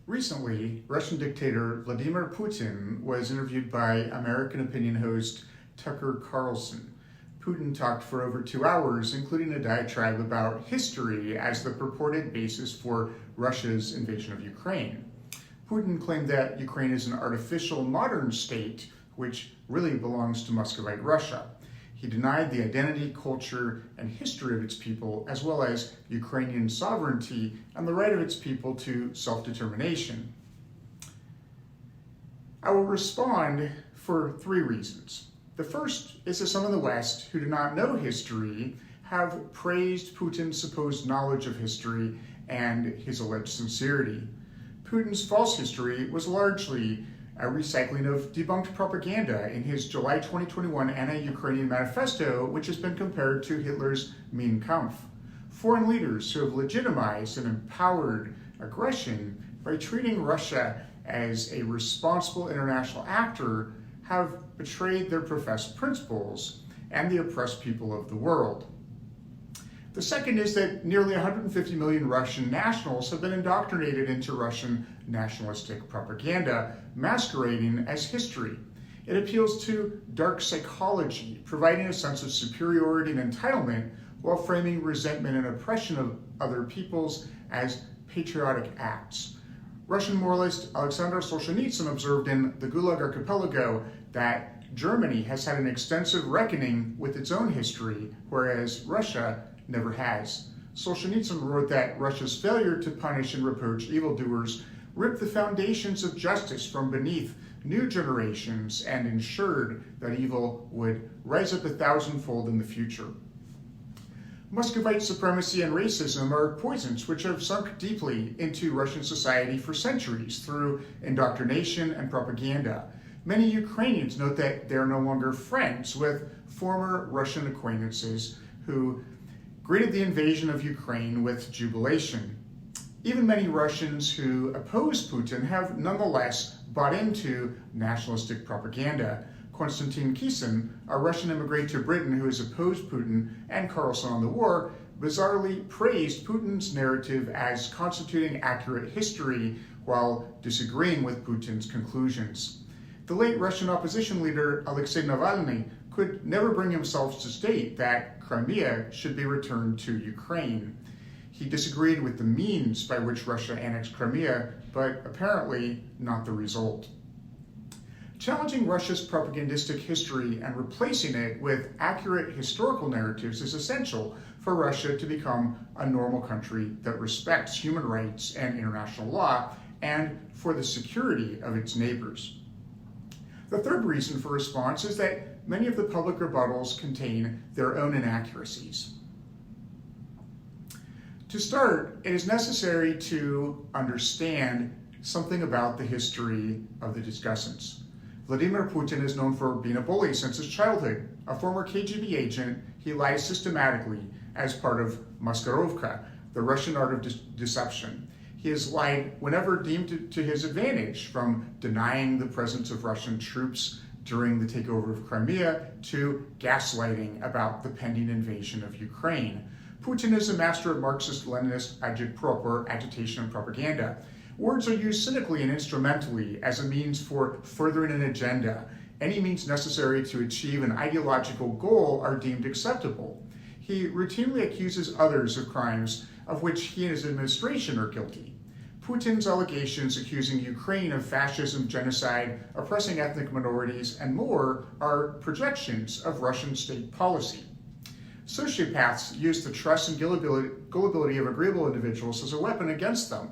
Recently, Russian dictator Vladimir Putin was interviewed by American opinion host Tucker Carlson. Putin talked for over 2 hours, including a diatribe about history as the purported basis for Russia's invasion of Ukraine. Putin claimed that Ukraine is an artificial modern state, which really belongs to Muscovite Russia. He denied the identity, culture, and history of its people, as well as Ukrainian sovereignty and the right of its people to self-determination. I will respond for 3 reasons. The first is that some in the West who do not know history have praised Putin's supposed knowledge of history and his alleged sincerity. Putin's false history was largely a recycling of debunked propaganda in his July 2021 anti-Ukrainian manifesto, which has been compared to Hitler's Mein Kampf. Foreign leaders who have legitimized and empowered aggression by treating Russia as a responsible international actor have betrayed their professed principles and the oppressed people of the world. The second is that nearly 150 million Russian nationals have been indoctrinated into Russian nationalistic propaganda, masquerading as history. It appeals to dark psychology, providing a sense of superiority and entitlement while framing resentment and oppression of other peoples as patriotic acts. Russian moralist Alexander Solzhenitsyn observed in the Gulag Archipelago that Germany has had an extensive reckoning with its own history, whereas Russia never has. Solzhenitsyn wrote that Russia's failure to punish and reproach evildoers ripped the foundations of justice from beneath new generations and ensured that evil would rise up 1,000-fold in the future. Muscovite supremacy and racism are poisons which have sunk deeply into Russian society for centuries through indoctrination and propaganda. Many Ukrainians note that they are no longer friends with former Russian acquaintances who greeted the invasion of Ukraine with jubilation. Even many Russians who oppose Putin have nonetheless bought into nationalistic propaganda. Konstantin Kyivan, a Russian immigrant to Britain who has opposed Putin and Carlson on the war, bizarrely praised Putin's narrative as constituting accurate history while disagreeing with Putin's conclusions. The late Russian opposition leader Alexei Navalny could never bring himself to state that Crimea should be returned to Ukraine. He disagreed with the means by which Russia annexed Crimea, but apparently not the result. Challenging Russia's propagandistic history and replacing it with accurate historical narratives is essential for Russia to become a normal country that respects human rights and international law, and for the security of its neighbors. The third reason for response is that many of the public rebuttals contain their own inaccuracies. To start, it is necessary to understand something about the history of the discussants. Vladimir Putin is known for being a bully since his childhood. A former KGB agent, he lies systematically as part of Maskirovka, the Russian art of deception. He has lied whenever deemed to his advantage, from denying the presence of Russian troops during the takeover of Crimea to gaslighting about the pending invasion of Ukraine. Putin is a master of Marxist-Leninist agitprop, agitation and propaganda. Words are used cynically and instrumentally as a means for furthering an agenda. Any means necessary to achieve an ideological goal are deemed acceptable. He routinely accuses others of crimes of which he and his administration are guilty. Putin's allegations accusing Ukraine of fascism, genocide, oppressing ethnic minorities, and more are projections of Russian state policy. Sociopaths use the trust and gullibility of agreeable individuals as a weapon against them.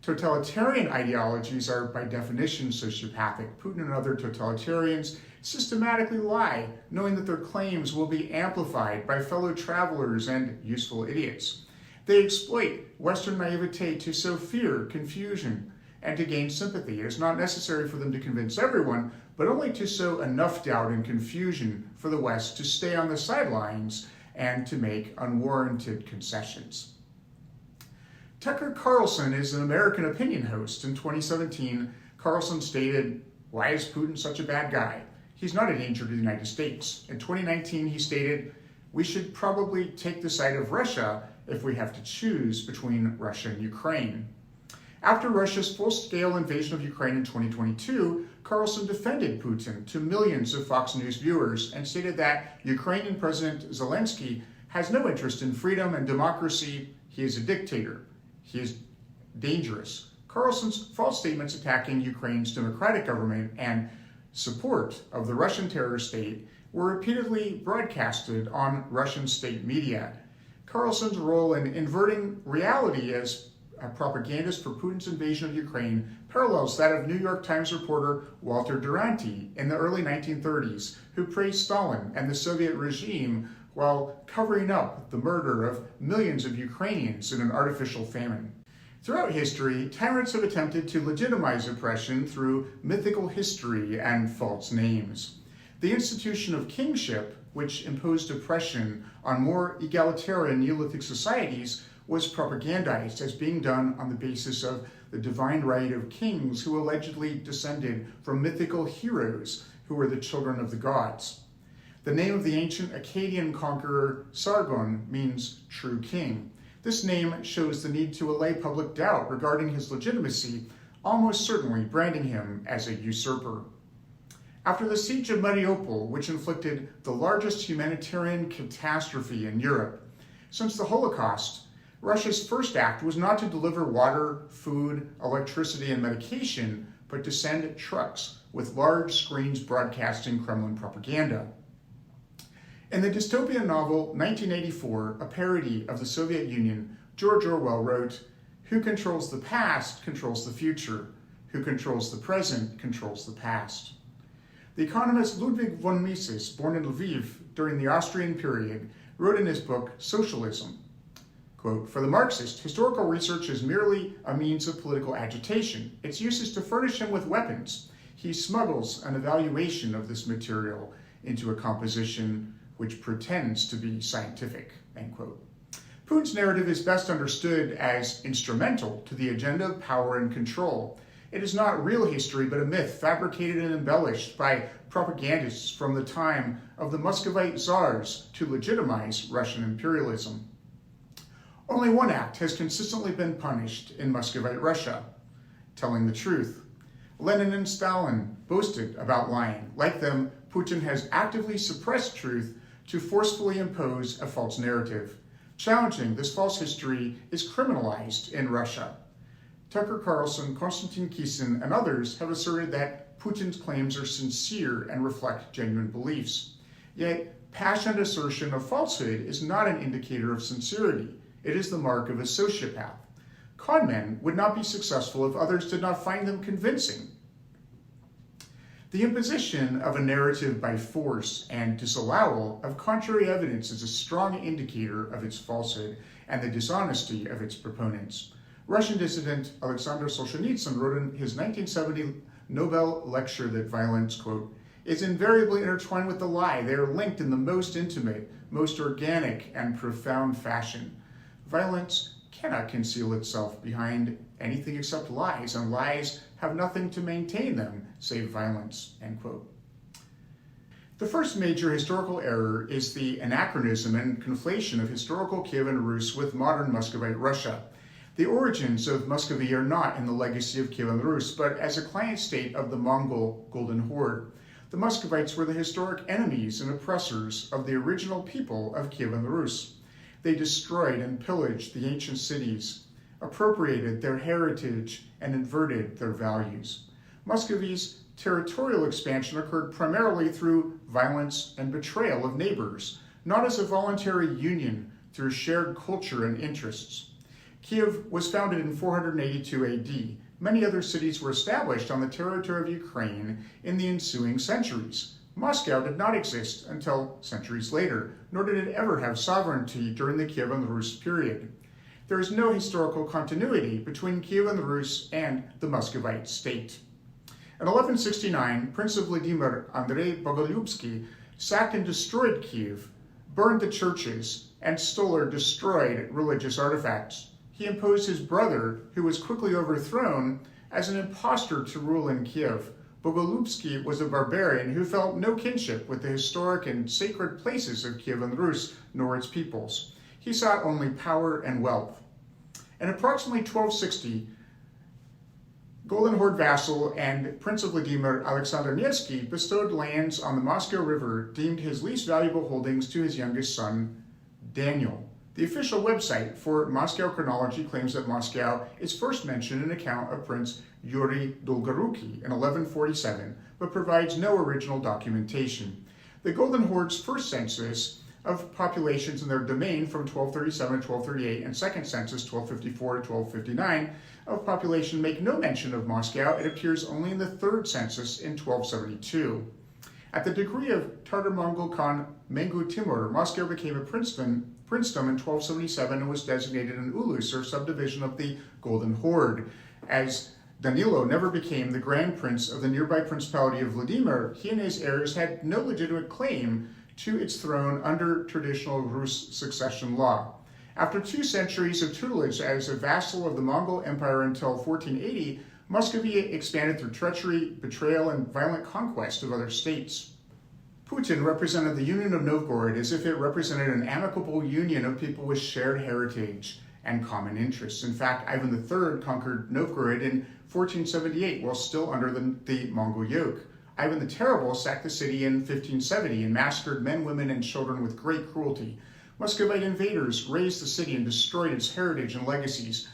Totalitarian ideologies are by definition sociopathic. Putin and other totalitarians systematically lie, knowing that their claims will be amplified by fellow travelers and useful idiots. They exploit Western naivete to sow fear, confusion, and to gain sympathy. It is not necessary for them to convince everyone, but only to sow enough doubt and confusion for the West to stay on the sidelines and to make unwarranted concessions. Tucker Carlson is an American opinion host. In 2017, Carlson stated, "Why is Putin such a bad guy? He's not a danger to the United States." In 2019, he stated, "We should probably take the side of Russia if we have to choose between Russia and Ukraine." After Russia's full-scale invasion of Ukraine in 2022, Carlson defended Putin to millions of Fox News viewers and stated that Ukrainian President Zelensky has no interest in freedom and democracy. He is a dictator. He is dangerous. Carlson's false statements attacking Ukraine's democratic government and support of the Russian terror state were repeatedly broadcasted on Russian state media. Carlson's role in inverting reality as a propagandist for Putin's invasion of Ukraine parallels that of New York Times reporter Walter Duranty in the early 1930s, who praised Stalin and the Soviet regime while covering up the murder of millions of Ukrainians in an artificial famine. Throughout history, tyrants have attempted to legitimize oppression through mythical history and false names. The institution of kingship, which imposed oppression on more egalitarian Neolithic societies, was propagandized as being done on the basis of the divine right of kings who allegedly descended from mythical heroes who were the children of the gods. The name of the ancient Akkadian conqueror Sargon means true king. This name shows the need to allay public doubt regarding his legitimacy, almost certainly branding him as a usurper. After the siege of Mariupol, which inflicted the largest humanitarian catastrophe in Europe since the Holocaust, Russia's first act was not to deliver water, food, electricity, and medication, but to send trucks with large screens broadcasting Kremlin propaganda. In the dystopian novel 1984, a parody of the Soviet Union, George Orwell wrote, "Who controls the past controls the future. Who controls the present controls the past." The economist Ludwig von Mises, born in Lviv during the Austrian period, wrote in his book Socialism, quote, "For the Marxist, historical research is merely a means of political agitation. Its use is to furnish him with weapons. He smuggles an evaluation of this material into a composition which pretends to be scientific," end quote. Putin's narrative is best understood as instrumental to the agenda of power and control. It is not real history, but a myth fabricated and embellished by propagandists from the time of the Muscovite czars to legitimize Russian imperialism. Only one act has consistently been punished in Muscovite Russia: telling the truth. Lenin and Stalin boasted about lying. Like them, Putin has actively suppressed truth to forcefully impose a false narrative. Challenging this false history is criminalized in Russia. Tucker Carlson, Konstantin Kisin, and others have asserted that Putin's claims are sincere and reflect genuine beliefs. Yet, passionate assertion of falsehood is not an indicator of sincerity. It is the mark of a sociopath. Con men would not be successful if others did not find them convincing. The imposition of a narrative by force and disallowal of contrary evidence is a strong indicator of its falsehood and the dishonesty of its proponents. Russian dissident Alexander Solzhenitsyn wrote in his 1970 Nobel lecture that violence, quote, "is invariably intertwined with the lie. They are linked in the most intimate, most organic, and profound fashion. Violence cannot conceal itself behind anything except lies, and lies have nothing to maintain them save violence," end quote. The first major historical error is the anachronism and conflation of historical Kyivan Rus with modern Muscovite Russia. The origins of Muscovy are not in the legacy of Kyivan Rus, but as a client state of the Mongol Golden Horde. The Muscovites were the historic enemies and oppressors of the original people of Kyivan Rus. They destroyed and pillaged the ancient cities, appropriated their heritage, and inverted their values. Muscovy's territorial expansion occurred primarily through violence and betrayal of neighbors, not as a voluntary union through shared culture and interests. Kyiv was founded in 482 AD. Many other cities were established on the territory of Ukraine in the ensuing centuries. Moscow did not exist until centuries later, nor did it ever have sovereignty during the Kyivan Rus period. There is no historical continuity between Kyivan Rus and the Muscovite state. In 1169, Prince of Vladimir Andrei Bogolyubsky sacked and destroyed Kyiv, burned the churches, and stole or destroyed religious artifacts. He imposed his brother, who was quickly overthrown, as an impostor to rule in Kyiv. Bogolyubsky was a barbarian who felt no kinship with the historic and sacred places of Kyivan Rus nor its peoples. He sought only power and wealth. In approximately 1260, Golden Horde vassal and Prince of Vladimir Alexander Nevsky bestowed lands on the Moscow River deemed his least valuable holdings to his youngest son, Daniel. The official website for Moscow chronology claims that Moscow is first mentioned in an account of Prince Yuri Dolgoruki in 1147, but provides no original documentation. The Golden Horde's first census of populations in their domain from 1237 to 1238 and second census 1254 to 1259 of population make no mention of Moscow. It appears only in the third census in 1272. At the decree of Tatar-Mongol Khan Mengu Timur, Moscow became a princedom in 1277 and was designated an ulus, or subdivision of the Golden Horde. As Danilo never became the Grand Prince of the nearby Principality of Vladimir, he and his heirs had no legitimate claim to its throne under traditional Rus succession law. After 2 centuries of tutelage as a vassal of the Mongol Empire until 1480, Muscovy expanded through treachery, betrayal, and violent conquest of other states. Putin represented the Union of Novgorod as if it represented an amicable union of people with shared heritage and common interests. In fact, Ivan III conquered Novgorod in 1478 while still under the Mongol yoke. Ivan the Terrible sacked the city in 1570 and massacred men, women, and children with great cruelty. Muscovite invaders razed the city and destroyed its heritage and legacies.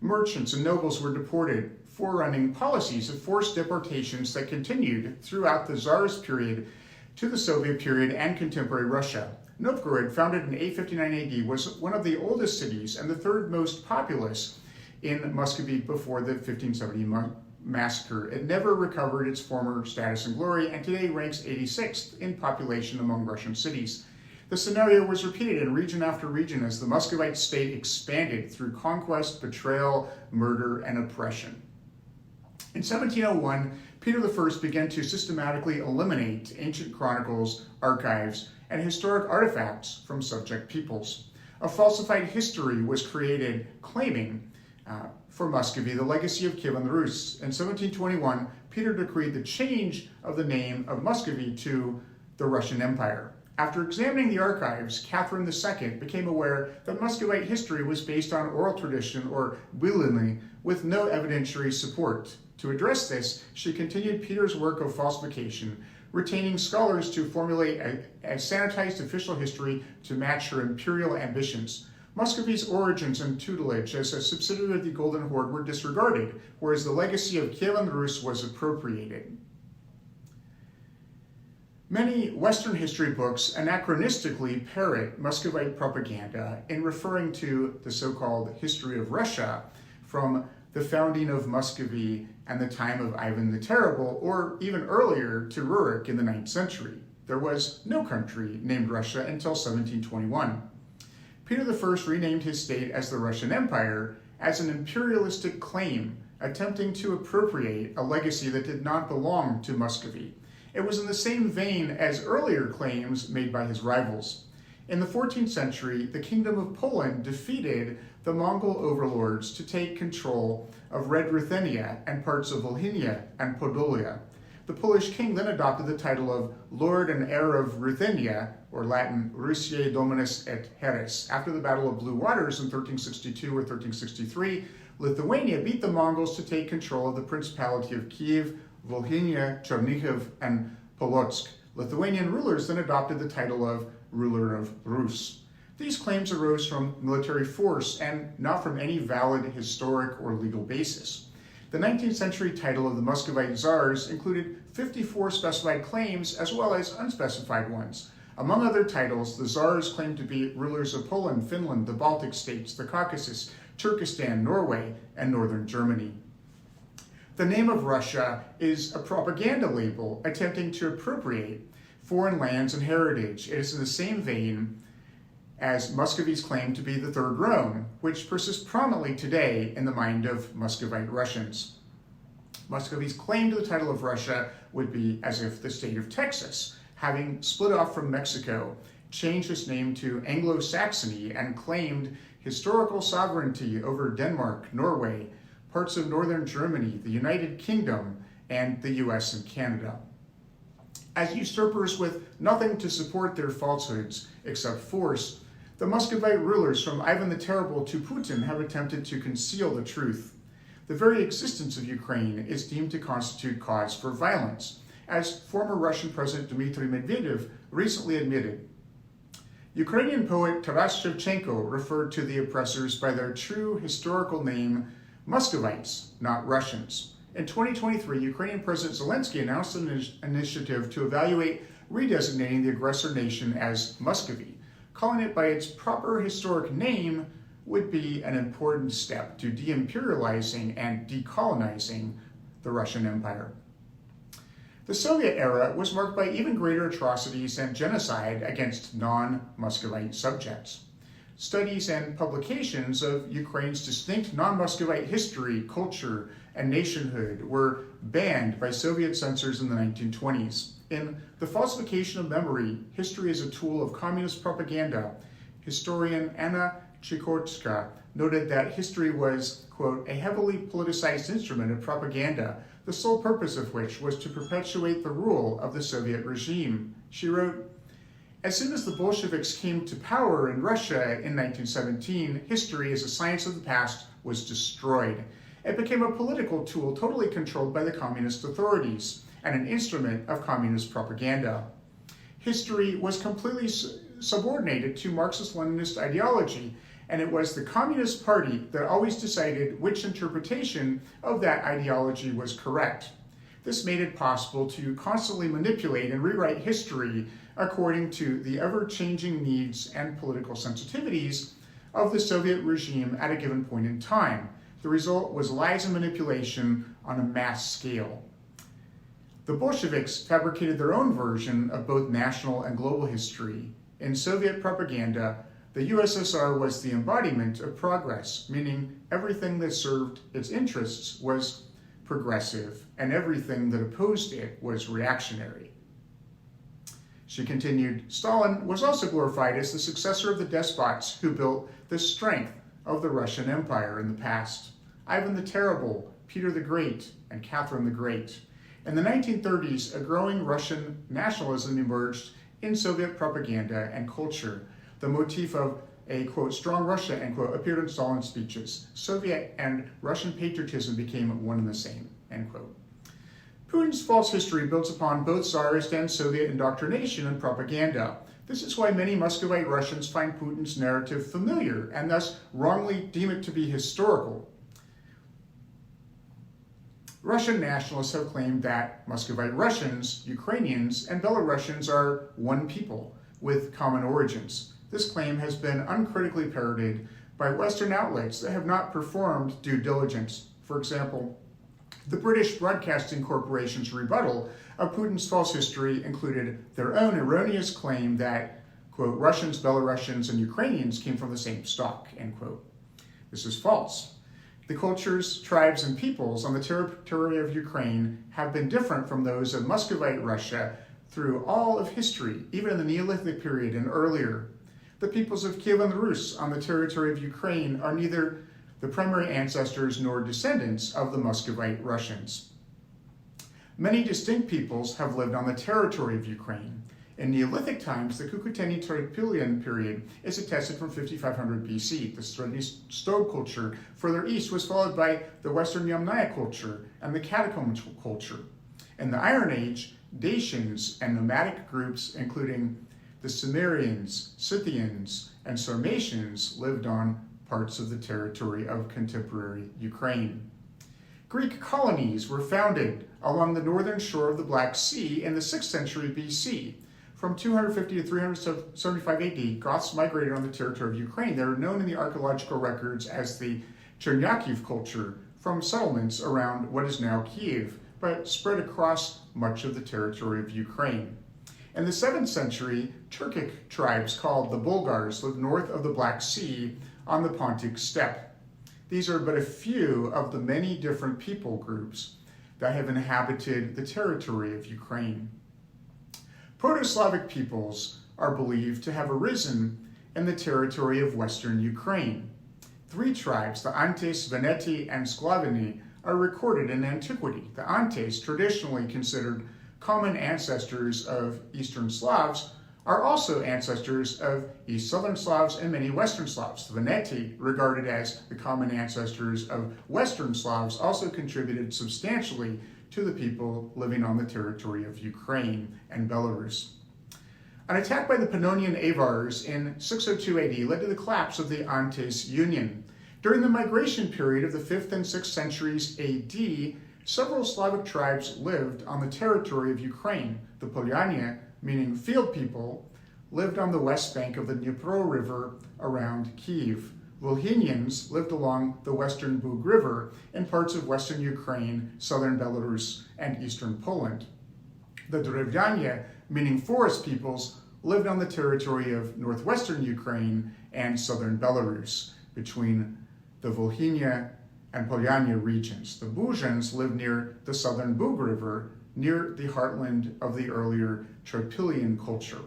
Merchants and nobles were deported, forerunning policies of forced deportations that continued throughout the Tsarist period to the Soviet period and contemporary Russia. Novgorod, founded in 859 AD, was one of the oldest cities and the third most populous in Muscovy before the 1570 massacre. It never recovered its former status and glory, and today ranks 86th in population among Russian cities. The scenario was repeated in region after region as the Muscovite state expanded through conquest, betrayal, murder, and oppression. In 1701, Peter I began to systematically eliminate ancient chronicles, archives, and historic artifacts from subject peoples. A falsified history was created claiming for Muscovy the legacy of Kyivan Rus. In 1721, Peter decreed the change of the name of Muscovy to the Russian Empire. After examining the archives, Catherine II became aware that Muscovite history was based on oral tradition, or bylyny, with no evidentiary support. To address this, she continued Peter's work of falsification, retaining scholars to formulate a sanitized official history to match her imperial ambitions. Muscovy's origins and tutelage as a subsidiary of the Golden Horde were disregarded, whereas the legacy of Kyivan Rus was appropriated. Many Western history books anachronistically parrot Muscovite propaganda in referring to the so-called history of Russia from the founding of Muscovy and the time of Ivan the Terrible, or even earlier to Rurik in the 9th century. There was no country named Russia until 1721. Peter I renamed his state as the Russian Empire as an imperialistic claim, attempting to appropriate a legacy that did not belong to Muscovy. It was in the same vein as earlier claims made by his rivals. In the 14th century, the Kingdom of Poland defeated the Mongol overlords to take control of Red Ruthenia and parts of Volhynia and Podolia. The Polish king then adopted the title of Lord and Heir of Ruthenia, or Latin Rusiae Dominus et Heres. After the Battle of Blue Waters in 1362 or 1363, Lithuania beat the Mongols to take control of the Principality of Kiev, Volhynia, Chernihiv, and Polotsk. Lithuanian rulers then adopted the title of ruler of Rus. These claims arose from military force and not from any valid historic or legal basis. The 19th century title of the Muscovite Tsars included 54 specified claims as well as unspecified ones. Among other titles, the Tsars claimed to be rulers of Poland, Finland, the Baltic states, the Caucasus, Turkestan, Norway, and northern Germany. The name of Russia is a propaganda label attempting to appropriate foreign lands and heritage. It is in the same vein as Muscovy's claim to be the Third Rome, which persists prominently today in the mind of Muscovite Russians. Muscovy's claim to the title of Russia would be as if the state of Texas, having split off from Mexico, changed its name to Anglo-Saxony and claimed historical sovereignty over Denmark, Norway, parts of northern Germany, the United Kingdom, and the US and Canada. As usurpers with nothing to support their falsehoods except force, the Muscovite rulers from Ivan the Terrible to Putin have attempted to conceal the truth. The very existence of Ukraine is deemed to constitute cause for violence, as former Russian President Dmitry Medvedev recently admitted. Ukrainian poet Taras Shevchenko referred to the oppressors by their true historical name, Muscovites, not Russians. In 2023, Ukrainian President Zelensky announced an initiative to evaluate redesignating the aggressor nation as Muscovy. Calling it by its proper historic name would be an important step to de-imperializing and decolonizing the Russian Empire. The Soviet era was marked by even greater atrocities and genocide against non-Muscovite subjects. Studies and publications of Ukraine's distinct non-Muscovite history, culture, and nationhood were banned by Soviet censors in the 1920s. In The Falsification of Memory, History as a Tool of Communist Propaganda, historian Anna Chikotska noted that history was, quote, a heavily politicized instrument of propaganda, the sole purpose of which was to perpetuate the rule of the Soviet regime. She wrote, as soon as the Bolsheviks came to power in Russia in 1917, history as a science of the past was destroyed. It became a political tool totally controlled by the communist authorities and an instrument of communist propaganda. History was completely subordinated to Marxist-Leninist ideology, and it was the Communist Party that always decided which interpretation of that ideology was correct. This made it possible to constantly manipulate and rewrite history according to the ever-changing needs and political sensitivities of the Soviet regime at a given point in time. The result was lies and manipulation on a mass scale. The Bolsheviks fabricated their own version of both national and global history. In Soviet propaganda, the USSR was the embodiment of progress, meaning everything that served its interests was progressive, and everything that opposed it was reactionary. She continued, Stalin was also glorified as the successor of the despots who built the strength of the Russian Empire in the past. Ivan the Terrible, Peter the Great, and Catherine the Great. In the 1930s, a growing Russian nationalism emerged in Soviet propaganda and culture. The motif of a, quote, strong Russia, end quote, appeared in Stalin's speeches. Soviet and Russian patriotism became one and the same, end quote. Putin's false history builds upon both Tsarist and Soviet indoctrination and propaganda. This is why many Muscovite Russians find Putin's narrative familiar and thus wrongly deem it to be historical. Russian nationalists have claimed that Muscovite Russians, Ukrainians, and Belarusians are one people with common origins. This claim has been uncritically parroted by Western outlets that have not performed due diligence. For example, the British Broadcasting Corporation's rebuttal of Putin's false history included their own erroneous claim that, quote, Russians, Belarusians, and Ukrainians came from the same stock, end quote. This is false. The cultures, tribes, and peoples on the territory of Ukraine have been different from those of Muscovite Russia through all of history, even in the Neolithic period and earlier. The peoples of Kyivan Rus on the territory of Ukraine are neither the primary ancestors nor descendants of the Muscovite Russians. Many distinct peoples have lived on the territory of Ukraine. In Neolithic times, the Kukuteni-Trypillian period is attested from 5500 BC. The Stone culture further east was followed by the Western Yamnaya culture and the Catacomb culture. In the Iron Age, Dacians and nomadic groups, including the Cimmerians, Scythians, and Sarmatians, lived on parts of the territory of contemporary Ukraine. Greek colonies were founded along the northern shore of the Black Sea in the 6th century BC. From 250 to 375 AD, Goths migrated on the territory of Ukraine. They are known in the archaeological records as the Chernyakiv culture from settlements around what is now Kyiv, but spread across much of the territory of Ukraine. In the 7th century, Turkic tribes called the Bulgars lived north of the Black Sea on the Pontic steppe. These are but a few of the many different people groups that have inhabited the territory of Ukraine. Proto-Slavic peoples are believed to have arisen in the territory of western Ukraine. 3 tribes, the Antes, Veneti, and Sklavini, are recorded in antiquity. The Antes, traditionally considered common ancestors of Eastern Slavs, are also ancestors of East Southern Slavs and many Western Slavs. The Veneti, regarded as the common ancestors of Western Slavs, also contributed substantially to the people living on the territory of Ukraine and Belarus. An attack by the Pannonian Avars in 602 AD led to the collapse of the Antes Union. During the migration period of the 5th and 6th centuries AD, several Slavic tribes lived on the territory of Ukraine. The Polyania, meaning field people, lived on the west bank of the Dnipro River around Kyiv. Volhynians lived along the western Bug River in parts of western Ukraine, southern Belarus, and eastern Poland. The Drevyania, meaning forest peoples, lived on the territory of northwestern Ukraine and southern Belarus, between the Volhynia and Polyania regions. The Buzhans lived near the southern Bug River, near the heartland of the earlier Trypillian culture.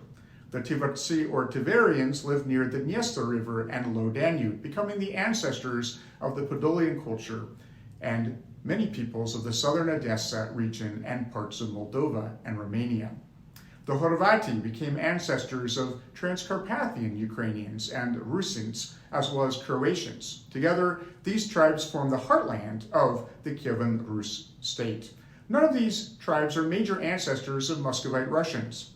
The Tivertsi or Tiverians lived near the Dniester River and Low Danube, becoming the ancestors of the Podolian culture and many peoples of the southern Odessa region and parts of Moldova and Romania. The Horvati became ancestors of Transcarpathian Ukrainians and Rusins, as well as Croatians. Together, these tribes form the heartland of the Kyivan Rus state. None of these tribes are major ancestors of Muscovite Russians.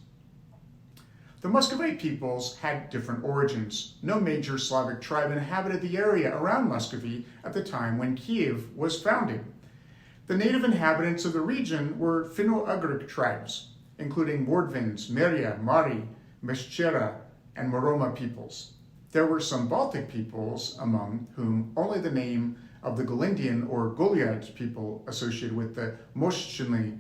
The Muscovite peoples had different origins. No major Slavic tribe inhabited the area around Muscovy at the time when Kyiv was founded. The native inhabitants of the region were Finno-Ugric tribes, including Mordvins, Meria, Mari, Meschera, and Moroma peoples. There were some Baltic peoples, among whom only the name of the Galindian or Goliad people associated with the Moshchiny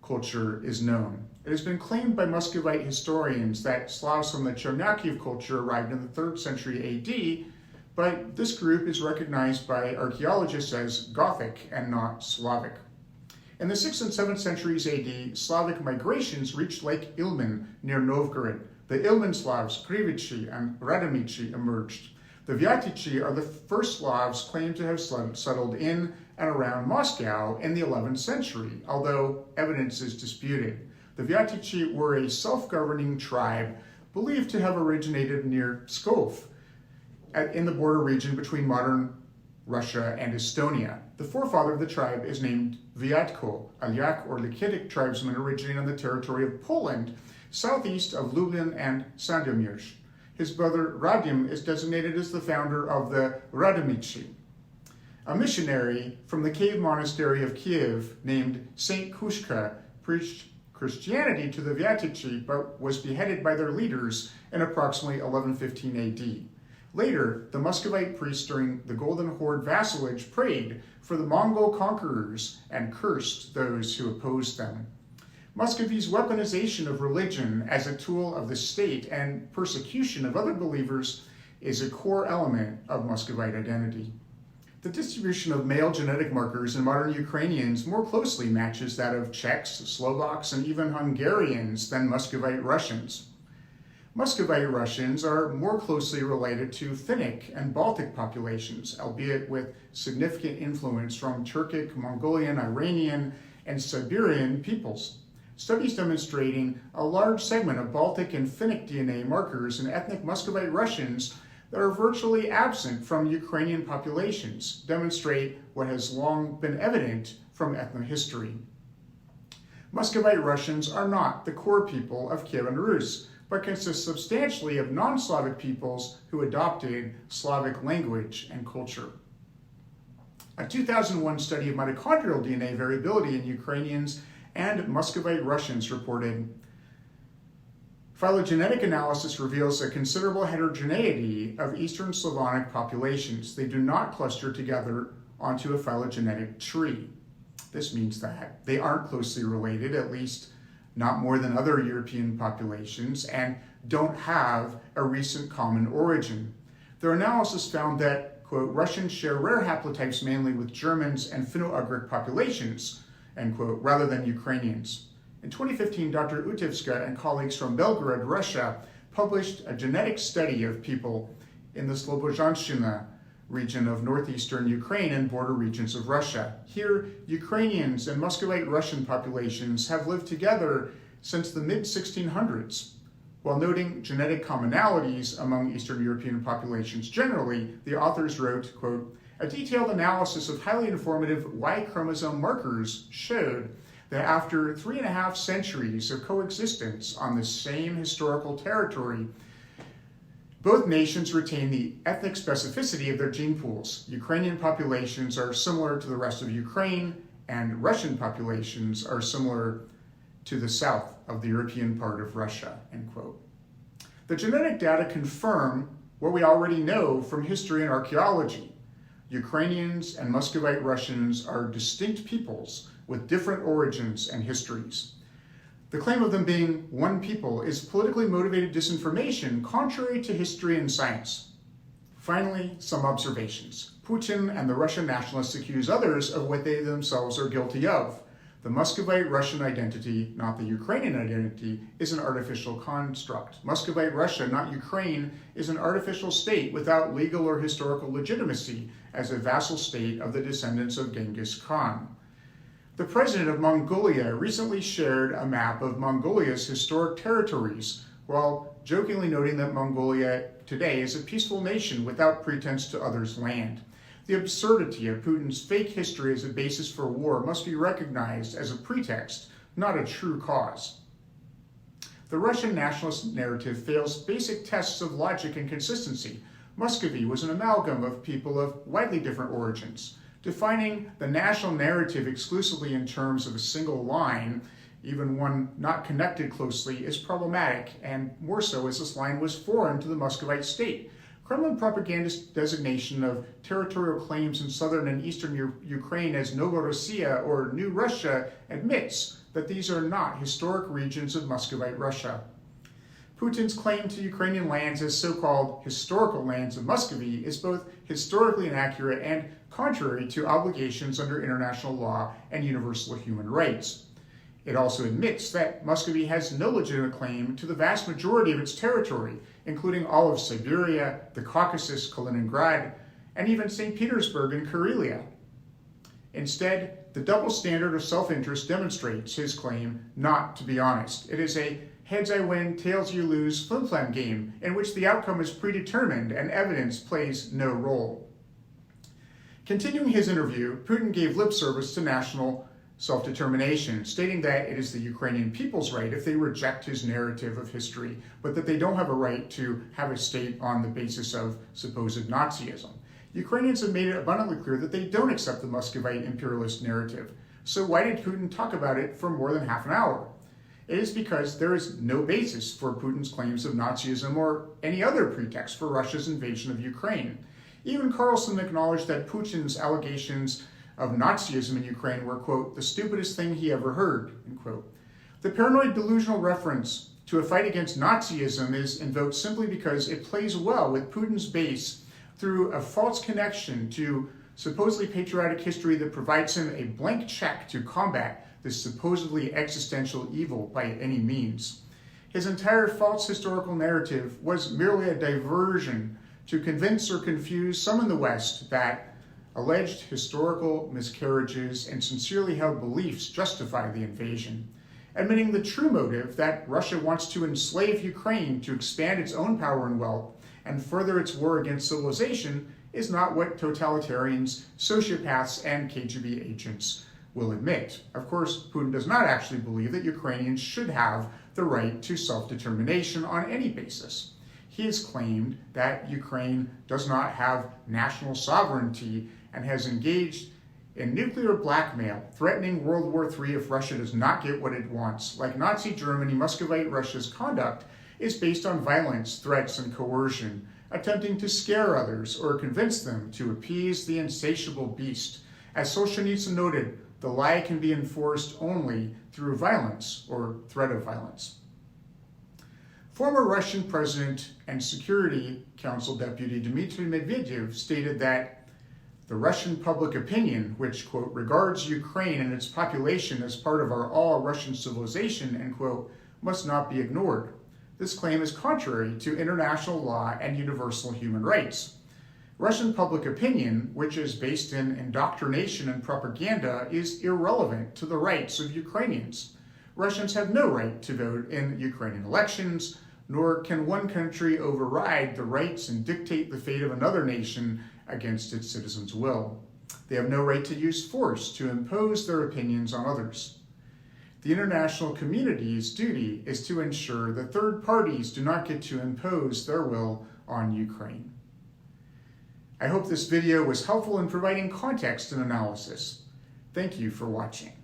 culture is known. It has been claimed by Muscovite historians that Slavs from the Chernyakhov culture arrived in the 3rd century AD, but this group is recognized by archaeologists as Gothic and not Slavic. In the 6th and 7th centuries AD, Slavic migrations reached Lake Ilmen near Novgorod. The Ilmen Slavs, Krivichi and Radomichi, emerged. The Vyatichi are the first Slavs claimed to have settled in and around Moscow in the 11th century, although evidence is disputed. The Vyatichi were a self-governing tribe believed to have originated near Pskov, in the border region between modern Russia and Estonia. The forefather of the tribe is named Vyatko, a Lyak or Lakitic tribesman originating on the territory of Poland, southeast of Lublin and Sandomierz. His brother Radim is designated as the founder of the Radomichi. A missionary from the cave monastery of Kiev named Saint Kushka preached Christianity to the Vyatichi, but was beheaded by their leaders in approximately 1115 AD. Later, the Muscovite priests during the Golden Horde vassalage prayed for the Mongol conquerors and cursed those who opposed them. Muscovy's weaponization of religion as a tool of the state and persecution of other believers is a core element of Muscovite identity. The distribution of male genetic markers in modern Ukrainians more closely matches that of Czechs, Slovaks, and even Hungarians than Muscovite Russians. Muscovite Russians are more closely related to Finnic and Baltic populations, albeit with significant influence from Turkic, Mongolian, Iranian, and Siberian peoples. Studies demonstrating a large segment of Baltic and Finnic DNA markers in ethnic Muscovite Russians that are virtually absent from Ukrainian populations demonstrate what has long been evident from ethnohistory. Muscovite Russians are not the core people of Kyivan Rus, but consist substantially of non-Slavic peoples who adopted Slavic language and culture. A 2001 study of mitochondrial DNA variability in Ukrainians and Muscovite Russians reported, phylogenetic analysis reveals a considerable heterogeneity of Eastern Slavonic populations. They do not cluster together onto a phylogenetic tree. This means that they aren't closely related, at least not more than other European populations, and don't have a recent common origin. Their analysis found that, quote, Russians share rare haplotypes mainly with Germans and Finno-Ugric populations, end quote, rather than Ukrainians. In 2015, Dr. Utivska and colleagues from Belgorod, Russia, published a genetic study of people in the Slobozhanщina region of northeastern Ukraine and border regions of Russia. Here, Ukrainians and Muscovite Russian populations have lived together since the mid-1600s. While noting genetic commonalities among Eastern European populations generally, the authors wrote, quote, "A detailed analysis of highly informative Y chromosome markers showed that after 3.5 centuries of coexistence on the same historical territory, both nations retain the ethnic specificity of their gene pools. Ukrainian populations are similar to the rest of Ukraine, and Russian populations are similar to the south of the European part of Russia," end quote. The genetic data confirm what we already know from history and archaeology. Ukrainians and Muscovite Russians are distinct peoples with different origins and histories. The claim of them being one people is politically motivated disinformation contrary to history and science. Finally, some observations. Putin and the Russian nationalists accuse others of what they themselves are guilty of. The Muscovite Russian identity, not the Ukrainian identity, is an artificial construct. Muscovite Russia, not Ukraine, is an artificial state without legal or historical legitimacy as a vassal state of the descendants of Genghis Khan. The president of Mongolia recently shared a map of Mongolia's historic territories, while jokingly noting that Mongolia today is a peaceful nation without pretense to others' land. The absurdity of Putin's fake history as a basis for war must be recognized as a pretext, not a true cause. The Russian nationalist narrative fails basic tests of logic and consistency. Muscovy was an amalgam of people of widely different origins. Defining the national narrative exclusively in terms of a single line, even one not connected closely, is problematic, and more so as this line was foreign to the Muscovite state. Kremlin propagandist designation of territorial claims in southern and eastern Ukraine as Novorossiya or New Russia admits that these are not historic regions of Muscovite Russia. Putin's claim to Ukrainian lands as so-called historical lands of Muscovy is both historically inaccurate and contrary to obligations under international law and universal human rights. It also admits that Muscovy has no legitimate claim to the vast majority of its territory, including all of Siberia, the Caucasus, Kaliningrad, and even St. Petersburg and Karelia. Instead, the double standard of self-interest demonstrates his claim not to be honest. It is a heads I win, tails you lose flim-flam game in which the outcome is predetermined and evidence plays no role. Continuing his interview, Putin gave lip service to national self-determination, stating that it is the Ukrainian people's right if they reject his narrative of history, but that they don't have a right to have a state on the basis of supposed Nazism. Ukrainians have made it abundantly clear that they don't accept the Muscovite imperialist narrative. So why did Putin talk about it for more than half an hour? It is because there is no basis for Putin's claims of Nazism or any other pretext for Russia's invasion of Ukraine. Even Carlson acknowledged that Putin's allegations of Nazism in Ukraine were, quote, the stupidest thing he ever heard, end quote. The paranoid delusional reference to a fight against Nazism is invoked simply because it plays well with Putin's base through a false connection to supposedly patriotic history that provides him a blank check to combat this supposedly existential evil by any means. His entire false historical narrative was merely a diversion to convince or confuse some in the West that alleged historical miscarriages and sincerely held beliefs justify the invasion, admitting the true motive that Russia wants to enslave Ukraine to expand its own power and wealth and further its war against civilization is not what totalitarians, sociopaths, and KGB agents will admit. Of course, Putin does not actually believe that Ukrainians should have the right to self-determination on any basis. He has claimed that Ukraine does not have national sovereignty and has engaged in nuclear blackmail, threatening World War III if Russia does not get what it wants. Like Nazi Germany, Muscovite Russia's conduct is based on violence, threats, and coercion, attempting to scare others or convince them to appease the insatiable beast. As Solzhenitsyn noted, the lie can be enforced only through violence or threat of violence. Former Russian President and Security Council Deputy Dmitry Medvedev stated that the Russian public opinion, which, quote, regards Ukraine and its population as part of our all-Russian civilization, end quote, must not be ignored. This claim is contrary to international law and universal human rights. Russian public opinion, which is based in indoctrination and propaganda, is irrelevant to the rights of Ukrainians. Russians have no right to vote in Ukrainian elections, nor can one country override the rights and dictate the fate of another nation against its citizens' will. They have no right to use force to impose their opinions on others. The international community's duty is to ensure that third parties do not get to impose their will on Ukraine. I hope this video was helpful in providing context and analysis. Thank you for watching.